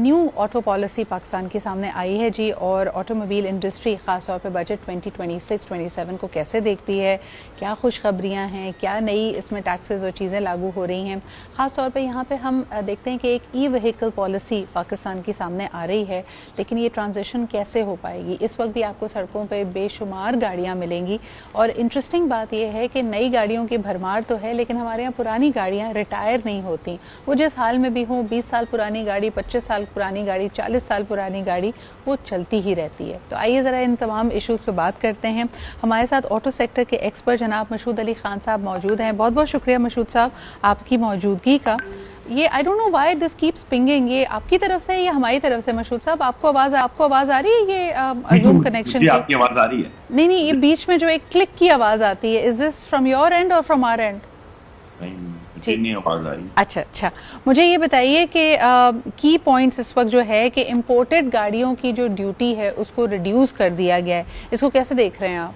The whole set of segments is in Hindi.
न्यू ऑटो पॉलिसी पाकिस्तान के सामने आई है जी, और ऑटोमोबाइल इंडस्ट्री ख़ासतौर पे बजट 2026-27 को कैसे देखती है, क्या खुशखबरियाँ हैं, क्या नई इसमें टैक्सेस और चीज़ें लागू हो रही हैं। ख़ासतौर पे यहाँ पे हम देखते हैं कि एक ई व्हीकल पॉलिसी पाकिस्तान की सामने आ रही है, लेकिन ये ट्रांजिशन कैसे हो पाएगी। इस वक्त भी आपको सड़कों पर बेशुमार गाड़ियाँ मिलेंगी, और इंटरेस्टिंग बात यह है कि नई गाड़ियों की भरमार तो है, लेकिन हमारे यहाँ पुरानी गाड़ियाँ रिटायर नहीं होती। वो जिस हाल में भी हों, 20 साल पुरानी गाड़ी, 25 साल पुरानी गाड़ी, 40 साल पुरानी गाड़ी, वो चलती ही रहती है। तो आइए ज़रा इन तमाम इश्यूज़ पे बात करते हैं। हमारे साथ ऑटो सेक्टर के एक्सपर्ट जनाब मशहूद अली खान साहब मौजूद हैं। बहुत बहुत शुक्रिया मशहूद साहब आपकी मौजूदगी का। ये I don't know why this keeps pinging, ये आपकी तरफ से या हमारी तरफ से? मशहूद साहब आपको आवाज़ आ रही है? ये जूम कनेक्शन की आपकी आवाज़ आ रही है? नहीं, ये बीच में जो एक क्लिक की आवाज़ आती है, is this from your and और फ्रॉम आवर एंड? नहीं आवाज़ आ रही। अच्छा, मुझे ये बताइए कि की पॉइंट्स इस वक्त जो है कि इम्पोर्टेड गाड़ियों की जो ड्यूटी है उसको रिड्यूस कर दिया गया है, इसको कैसे देख रहे हैं आप?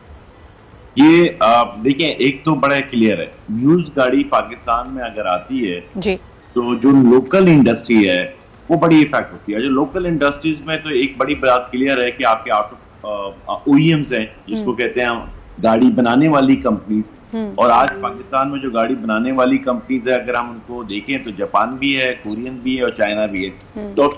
ये देखिए, एक तो बड़ा क्लियर है, न्यूज़ गाड़ी पाकिस्तान में अगर आती है जी, तो जो लोकल इंडस्ट्री है वो बड़ी इफेक्ट होती है। जो लोकल इंडस्ट्रीज में तो एक बड़ी बात क्लियर है कि आपके ऑटो ओईएम्स हैं, जिसको कहते हैं गाड़ी बनाने वाली कंपनीज, और आज पाकिस्तान में जो गाड़ी बनाने वाली कंपनीज है, अगर हम उनको देखें तो जापान भी है, कोरियन भी है और चाइना भी है। तो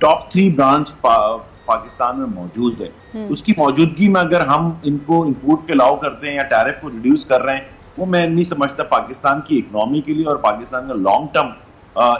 टॉप 3 ब्रांच पाकिस्तान में मौजूद है। उसकी मौजूदगी में अगर हम इनको इंपोर्ट पे अलाउ करते हैं या टैरिफ को रिड्यूस कर रहे हैं, वो मैं नहीं समझता पाकिस्तान की इकोनॉमी के लिए और पाकिस्तान का लॉन्ग टर्म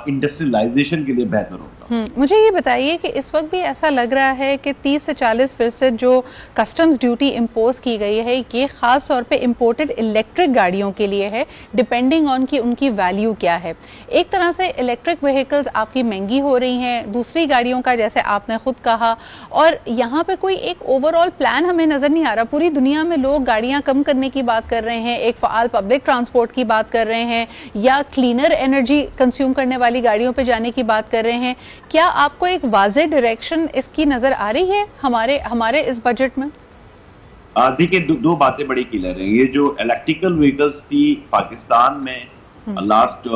इंडस्ट्रियलाइजेशन के लिए बेहतर होगा। मुझे ये बताइए कि इस वक्त भी ऐसा लग रहा है कि 30 से 40% जो कस्टम्स ड्यूटी इम्पोज की गई है, ये खास तौर पे इम्पोर्टेड इलेक्ट्रिक गाड़ियों के लिए है, डिपेंडिंग ऑन कि उनकी वैल्यू क्या है। एक तरह से इलेक्ट्रिक व्हीकल्स आपकी महंगी हो रही हैं दूसरी गाड़ियों का, जैसे आपने खुद कहा, और यहाँ पे कोई एक ओवरऑल प्लान हमें नजर नहीं आ रहा। पूरी दुनिया में लोग गाड़ियाँ कम करने की बात कर रहे हैं, एक फ़ाल पब्लिक ट्रांसपोर्ट की बात कर रहे हैं, या क्लीनर एनर्जी कंज्यूम करने वाली गाड़ियों पे जाने की बात कर रहे हैं। क्या आपको एक वाज़ेह डायरेक्शन इसकी नजर आ रही है हमारे इस बजट में? देखिए, दो बातें बड़ी क्लियर हैं। ये जो इलेक्ट्रिकल व्हीकल्स थी पाकिस्तान में, लास्ट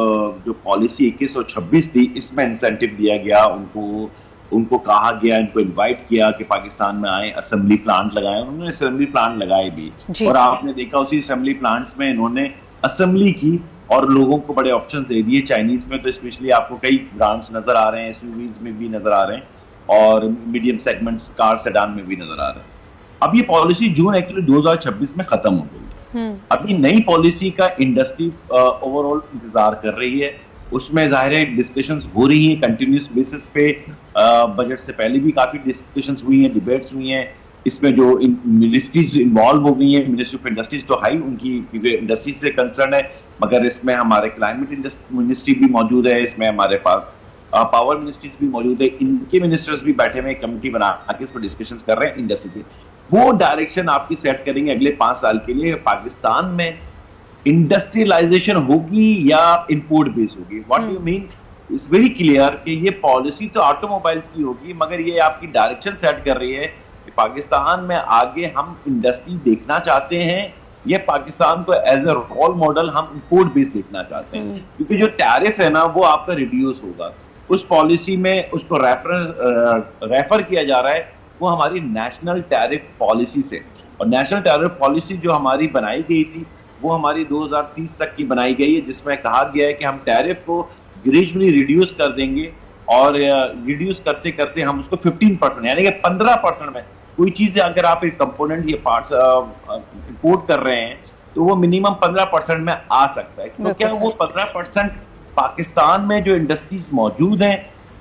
जो पॉलिसी 21 और 26 थी, इसमें इंसेंटिव दिया गया उनको कहा गया, इनको इनवाइट किया कि पाकिस्तान में आए, असेंबली प्लांट लगाए। उन्होंने असेंबली प्लांट लगाए भी, और आपने देखा उसी असेंबली प्लांट्स में इन्होंने असेंबली की और लोगों को बड़े ऑप्शन दे दिए। चाइनीज में तो स्पेशली आपको कई ब्रांड्स नजर आ रहे हैं, एसयूवीज में भी नजर आ रहे हैं और मीडियम सेगमेंट्स कार सेडान में भी नजर आ रहे हैं। अब ये पॉलिसी जून एक्चुअली 2026 में खत्म हो गई है। अभी नई पॉलिसी का इंडस्ट्री ओवरऑल इंतजार कर रही है। उसमें जाहिर है डिस्कशंस हो रही हैं कंटिन्यूस बेसिस पे। बजट से पहले भी काफी डिस्कशंस हुई हैं, डिबेट्स हुई हैं। इसमें जो मिनिस्ट्रीज इन्वॉल्व हो गई हैं, मिनिस्ट्री ऑफ इंडस्ट्रीज तो हाई उनकी इंडस्ट्री से कंसर्न है, मगर इसमें हमारे क्लाइमेट मिनिस्ट्री भी मौजूद है, इसमें हमारे पास पावर मिनिस्ट्रीज भी मौजूद है। इनके मिनिस्टर्स भी बैठे हुए कमेटी बना के इस पर डिस्कशंस कर रहे हैं इंडस्ट्री से। वो डायरेक्शन आपकी सेट करेंगे अगले 5 साल के लिए। पाकिस्तान में इंडस्ट्रियलाइजेशन होगी या इंपोर्ट बेस होगी? What do you mean? It's very clear कि ये पॉलिसी तो ऑटोमोबाइल्स की होगी, मगर ये आपकी डायरेक्शन सेट कर रही है कि पाकिस्तान में आगे हम इंडस्ट्री देखना चाहते हैं, ये पाकिस्तान को एज ए रोल मॉडल हम इंपोर्ट बेस देखना चाहते हैं। क्योंकि जो टैरिफ है ना, वो आपका रिड्यूस होगा। उस पॉलिसी में उसको रेफर किया जा रहा है वो हमारी नेशनल टैरिफ पॉलिसी से, और नेशनल टैरिफ पॉलिसी जो हमारी बनाई गई थी वो हमारी 2030 तक की बनाई गई है, जिसमें कहा गया है कि हम टैरिफ को ग्रेजुअली रिड्यूस कर देंगे, और रिड्यूस करते करते हम उसको 15% यानी कि 15% में कोई चीज अगर आप एक कंपोनेंट या पार्ट्स इंपोर्ट कर रहे हैं तो वो मिनिमम 15% में आ सकता है। तो क्या वो 15% पाकिस्तान में जो इंडस्ट्रीज मौजूद हैं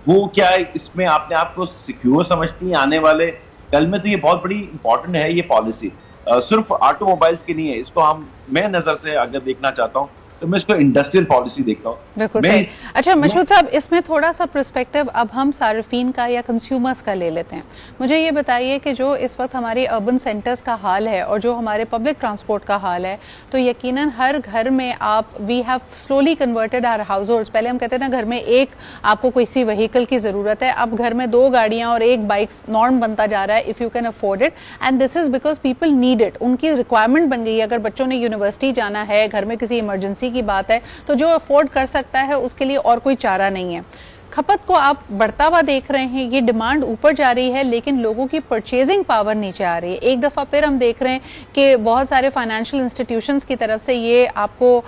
वो क्या इसमें अपने आप को सिक्योर समझती हैं आने वाले कल में? तो ये बहुत बड़ी इंपॉर्टेंट है ये पॉलिसी, सिर्फ ऑटोमोबाइल्स की नहीं है। इसको मैं नजर से अगर देखना चाहता हूँ तो मैं इसको इंडस्ट्रियल पॉलिसी देखता हूँ। बिल्कुल सही। अच्छा मशहूद साहब, इसमें थोड़ा सा पर्सपेक्टिव अब हम सार्फिन का या कंज्यूमर्स का ले लेते हैं। मुझे ये बताइए कि जो इस वक्त हमारे अर्बन सेंटर्स का हाल है और जो हमारे पब्लिक ट्रांसपोर्ट का हाल है, तो यकीनन हर घर में आप we have slowly converted our households. पहले हम कहते हैं ना घर में एक आपको किसी व्हीकल की ज़रूरत है, अब घर में 2 गाड़ियाँ और 1 बाइक नॉर्म बनता जा रहा है, if you can afford it, and this is because people need it. उनकी रिक्वायरमेंट बन गई है। अगर बच्चों ने यूनिवर्सिटी जाना है, घर में किसी इमरजेंसी की बात है, तो जो अफोर्ड कर सकता है उसके लिए और कोई चारा नहीं है। खपत को आप बढ़ता हुआ देख रहे हैं, ये डिमांड ऊपर जा रही है लेकिन लोगों की परचेजिंग पावर नीचे आ रही है। एक दफ़ा फिर हम देख रहे हैं कि बहुत सारे फाइनेंशियल इंस्टीट्यूशंस की तरफ से ये आपको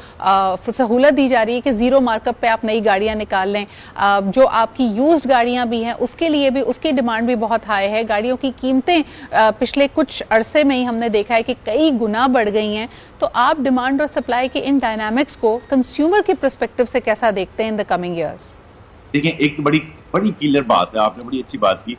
सहूलत दी जा रही है कि ज़ीरो मार्कअप पे आप नई गाड़ियां निकाल लें। जो आपकी यूज्ड गाड़ियां भी हैं उसके लिए भी उसकी डिमांड भी बहुत हाई है। गाड़ियों की कीमतें पिछले कुछ अरसे में ही हमने देखा है कि कई गुना बढ़ गई हैं। तो आप डिमांड और सप्लाई के इन डायनामिक्स को कंज्यूमर के पर्सपेक्टिव से कैसा देखते हैं इन द कमिंग ईयर्स? देखिए, एक तो बड़ी बड़ी क्लियर बात है, आपने बड़ी अच्छी बात की।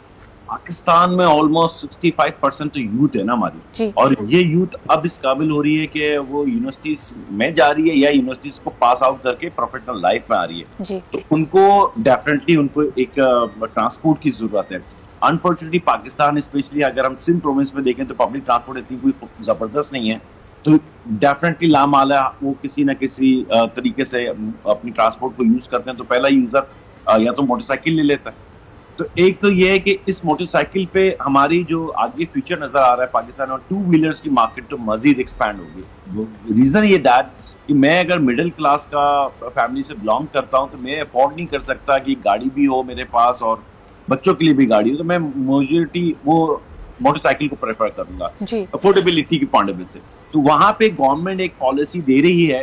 पाकिस्तान में ऑलमोस्ट 65% तो यूथ है ना हमारी, और ये यूथ अब इस काबिल हो रही है कि वो यूनिवर्सिटीज में जा रही है या यूनिवर्सिटीज को पास आउट करके प्रोफेशनल लाइफ में आ रही है। तो उनको डेफिनेटली उनको एक ट्रांसपोर्ट की जरूरत है। अनफॉर्चुनेटली पाकिस्तान, स्पेशली अगर हम सिंध प्रोविंस में देखें, तो पब्लिक ट्रांसपोर्ट इतनी कोई जबरदस्त नहीं है। तो डेफिनेटली लामाला वो किसी ना किसी तरीके से अपनी ट्रांसपोर्ट को यूज करते हैं, तो पहला यूजर या तो मोटरसाइकिल ले लेता है। तो एक तो ये है कि इस मोटरसाइकिल पे हमारी जो आगे फ्यूचर नजर आ रहा है पाकिस्तान, और टू व्हीलर्स की मार्केट तो मजीद एक्सपैंड होगी। रीजन ये दैट कि मैं अगर मिडिल क्लास का फैमिली से बिलोंग करता हूँ, तो मैं अफोर्ड नहीं कर सकता कि गाड़ी भी हो मेरे पास और बच्चों के लिए भी गाड़ी हो, तो मैं मेजॉरिटी वो मोटरसाइकिल को प्रेफर करूंगा अफोर्डेबिलिटी के पॉइंट ऑफ व्यू से। तो वहां पे गवर्नमेंट एक पॉलिसी दे रही है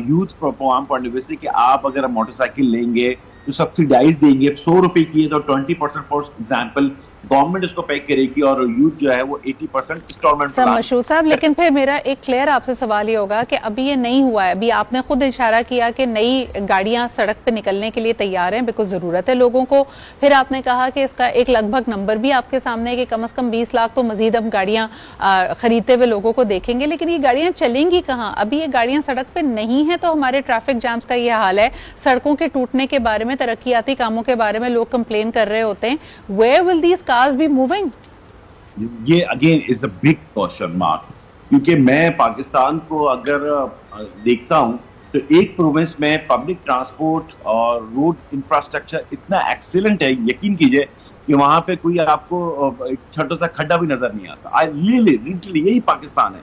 youth programme point of view से कि आप अगर मोटरसाइकिल लेंगे तो सब्सिडाइज देंगे। 100 रुपए की है तो 20% फॉर एग्जाम्पल गवर्नमेंट उसको पे करेगी, और यूथ जो है वो 80% इंस्टॉलमेंट। सर मशहूर साहब, लेकिन फिर मेरा एक क्लियर आपसे सवाल ये होगा कि अभी ये नहीं हुआ है। अभी आपने खुद इशारा किया कि नई गाड़ियां सड़क पे निकलने के लिए तैयार हैं बिकॉज ज़रूरत है लोगों को। फिर आपने कहा कि इसका एक लगभग नंबर भी आपके सामने है कि कम से कम 20 लाख तो मजीद हम गाड़ियां खरीदते हुए लोगों को देखेंगे। लेकिन ये गाड़ियां चलेंगी कहाँ? अभी ये गाड़ियां सड़क पर नहीं है, तो हमारे ट्रैफिक जैम्स का ये हाल है। सड़कों के टूटने के बारे में, तरक्याती कामों के बारे में लोग कंप्लेन कर रहे होते हैं। Where will these cars be moving? ये again is a big question mark, क्योंकि मैं पाकिस्तान को अगर देखता हूं तो एक प्रोविंस में पब्लिक ट्रांसपोर्ट और रोड इंफ्रास्ट्रक्चर इतना एक्सीलेंट है, यकीन कीजिए कि वहां पे कोई आपको एक छोटा सा खड्डा भी नजर नहीं आता। आई लिटरली यही पाकिस्तान है।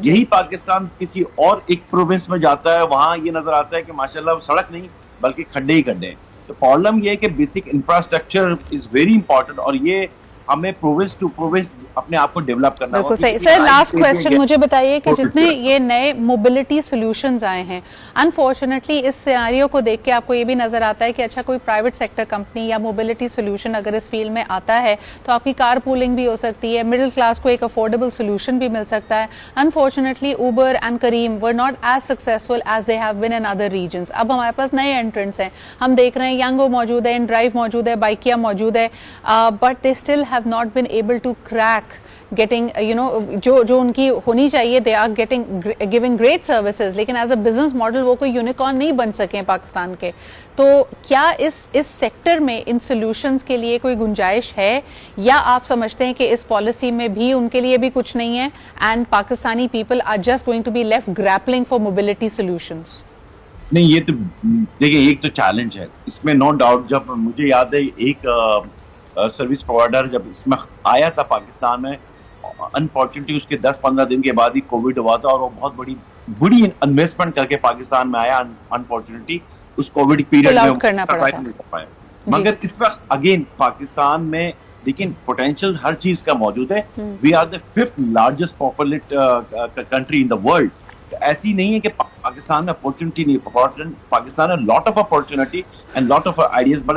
यही पाकिस्तान किसी और एक प्रोविंस में जाता है, वहां ये नजर आता है कि माशाल्लाह सड़क नहीं बल्कि खड्डे ही खड्डे हैं। तो प्रॉब्लम ये है कि basic infrastructure is very important, और ये हमें प्रोविंस टू प्रोविंस अपने आप को डेवलप करना होगा। सही। सर लास्ट क्वेश्चन मुझे बताइए कि जितने ये नए मोबिलिटी सॉल्यूशंस आए हैं, अनफॉर्चुनेटली इस सिनेरियो को देख के आपको ये भी नजर आता है कि अच्छा कोई प्राइवेट सेक्टर कंपनी या मोबिलिटी सॉल्यूशन अगर इस फील्ड में आता है तो आपकी कार पूलिंग भी हो सकती है, मिडिल क्लास को एक अफोर्डेबल सोल्यूशन भी मिल सकता है। Unfortunately Uber and Careem were not as successful as they have been in other regions. अब हमारे पास नए एंट्रेंट्स हैं, हम देख रहे हैं यंगो मौजूद है, इनड्राइव मौजूद है, बाइकिया मौजूद है, but they still have not been able to crack getting जो उनकी होनी चाहिए। they are giving great services, लेकिन as a business model वो कोई यूनिकॉर्न नहीं बन सके पाकिस्तान के। तो क्या इस सेक्टर में इन सॉल्यूशंस के लिए कोई गुंजाइश है, या आप समझते हैं कि इस पॉलिसी में भी उनके लिए भी कुछ नहीं है and Pakistani people are just going to be left grappling for mobility solutions? नहीं, ये तो देखिए एक तो चैलेंज है इसमें, नो डाउट। जब मुझे याद है एक सर्विस प्रोवाइडर जब इसमें आया था पाकिस्तान में, अनफॉर्चुनेटली उसके 10-15 दिन के बाद ही कोविड हुआ था, और वो बहुत बड़ी इन्वेस्टमेंट करके पाकिस्तान में आया। अनफॉर्चुनेटली उस कोविड पीरियड में करना पड़ा था। मगर इस वक्त अगेन पाकिस्तान में लेकिन पोटेंशियल हर चीज का मौजूद है। We are the 5th largest populated country in the world. ऐसी नहीं है कि पाकिस्तान में अपॉर्चुनिटी नहीं है, पाकिस्तान में lot of opportunity and lot of ideas. But